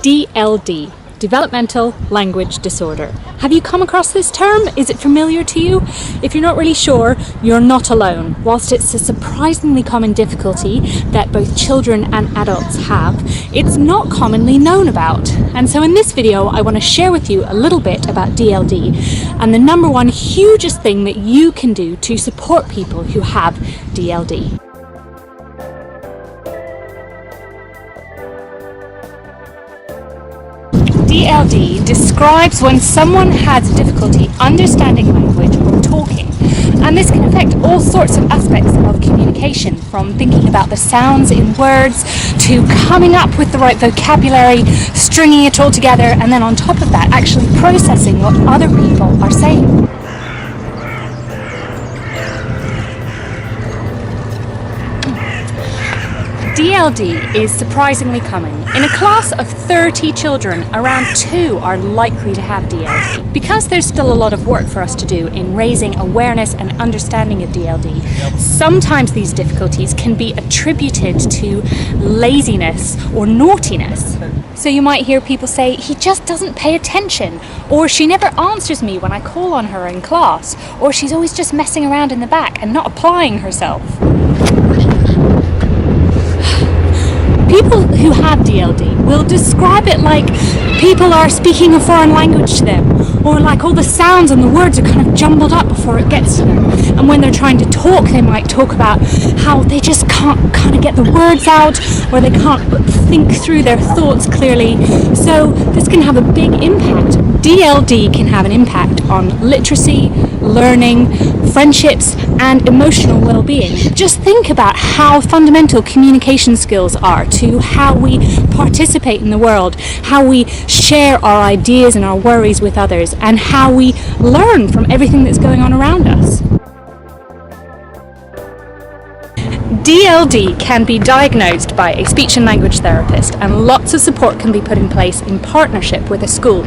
DLD, Developmental Language Disorder. Have you come across this term? Is it familiar to you? If you're not really sure, you're not alone. Whilst it's a surprisingly common difficulty that both children and adults have, it's not commonly known about. And so in this video, I want to share with you a little bit about DLD and the number one hugest thing that you can do to support people who have DLD. DLD describes when someone has difficulty understanding language or talking, and this can affect all sorts of aspects of communication, from thinking about the sounds in words to coming up with the right vocabulary, stringing it all together, and then on top of that actually processing what other people are saying. DLD is surprisingly common. In a class of 30 children, around 2 are likely to have DLD. Because there's still a lot of work for us to do in raising awareness and understanding of DLD, sometimes these difficulties can be attributed to laziness or naughtiness. So you might hear people say, "He just doesn't pay attention," or "She never answers me when I call on her in class," or "She's always just messing around in the back and not applying herself." People who have DLD will describe it like people are speaking a foreign language to them, or like all the sounds and the words are kind of jumbled up before it gets to them. And when they're trying to talk, they might talk about how they just can't kind of get the words out, or they can't think through their thoughts clearly. So this can have a big impact. DLD can have an impact on literacy, learning, friendships, and emotional well-being. Just think about how fundamental communication skills are to how we participate in the world, how we share our ideas and our worries with others, and how we learn from everything that's going on around us. DLD can be diagnosed by a speech and language therapist, and lots of support can be put in place in partnership with a school.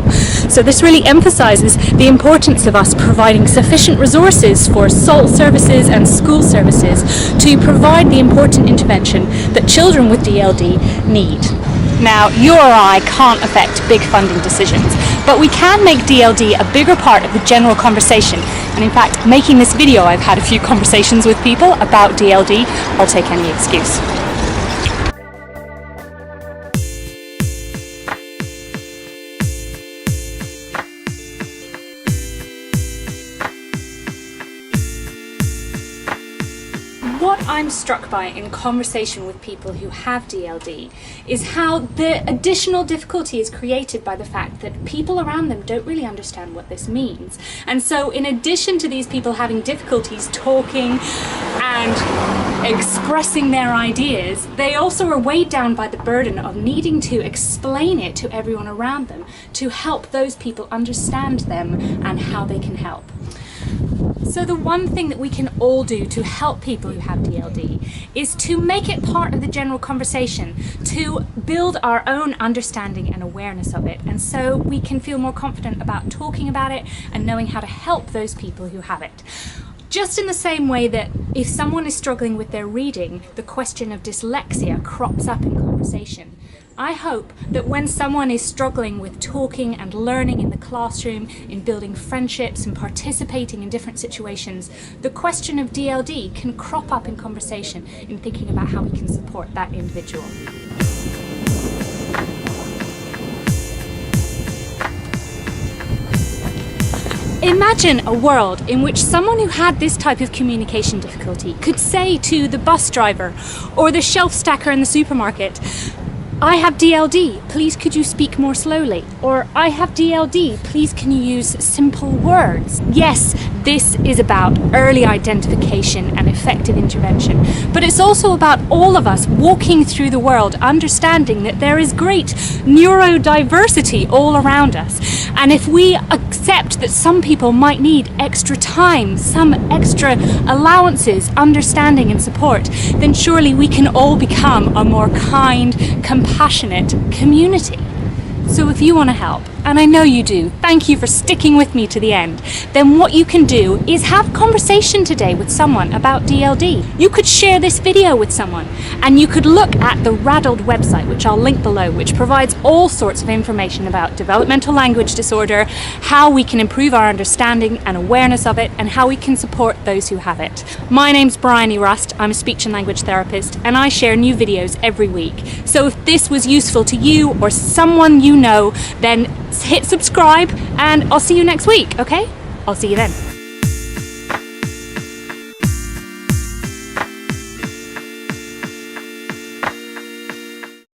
So this really emphasises the importance of us providing sufficient resources for SALT services and school services to provide the important intervention that children with DLD need. Now, you or I can't affect big funding decisions, but we can make DLD a bigger part of the general conversation. And in fact, making this video, I've had a few conversations with people about DLD. I'll take any excuse. What I'm struck by in conversation with people who have DLD is how the additional difficulty is created by the fact that people around them don't really understand what this means. And so in addition to these people having difficulties talking and expressing their ideas, they also are weighed down by the burden of needing to explain it to everyone around them to help those people understand them and how they can help. So the one thing that we can all do to help people who have DLD is to make it part of the general conversation, to build our own understanding and awareness of it, and so we can feel more confident about talking about it and knowing how to help those people who have it. Just in the same way that if someone is struggling with their reading, the question of dyslexia crops up in conversation. I hope that when someone is struggling with talking and learning in the classroom, in building friendships and participating in different situations, the question of DLD can crop up in conversation in thinking about how we can support that individual. Imagine a world in which someone who had this type of communication difficulty could say to the bus driver or the shelf stacker in the supermarket, "I have DLD, please could you speak more slowly?" Or "I have DLD, please can you use simple words?" Yes, this is about early identification and effective intervention, but it's also about all of us walking through the world understanding that there is great neurodiversity all around us. And if we accept that some people might need extra time, some extra allowances, understanding and support, then surely we can all become a more kind, compassionate community. So if you want to help, and I know you do, thank you for sticking with me to the end, then what you can do is have a conversation today with someone about DLD. You could share this video with someone And you could look at the Rattled website, which I'll link below, which provides all sorts of information about developmental language disorder, how we can improve our understanding and awareness of it, and how we can support those who have it. My name's Bryony Rust, I'm a speech and language therapist, and I share new videos every week. So if this was useful to you or someone you know, then hit subscribe, and I'll see you next week, okay? I'll see you then.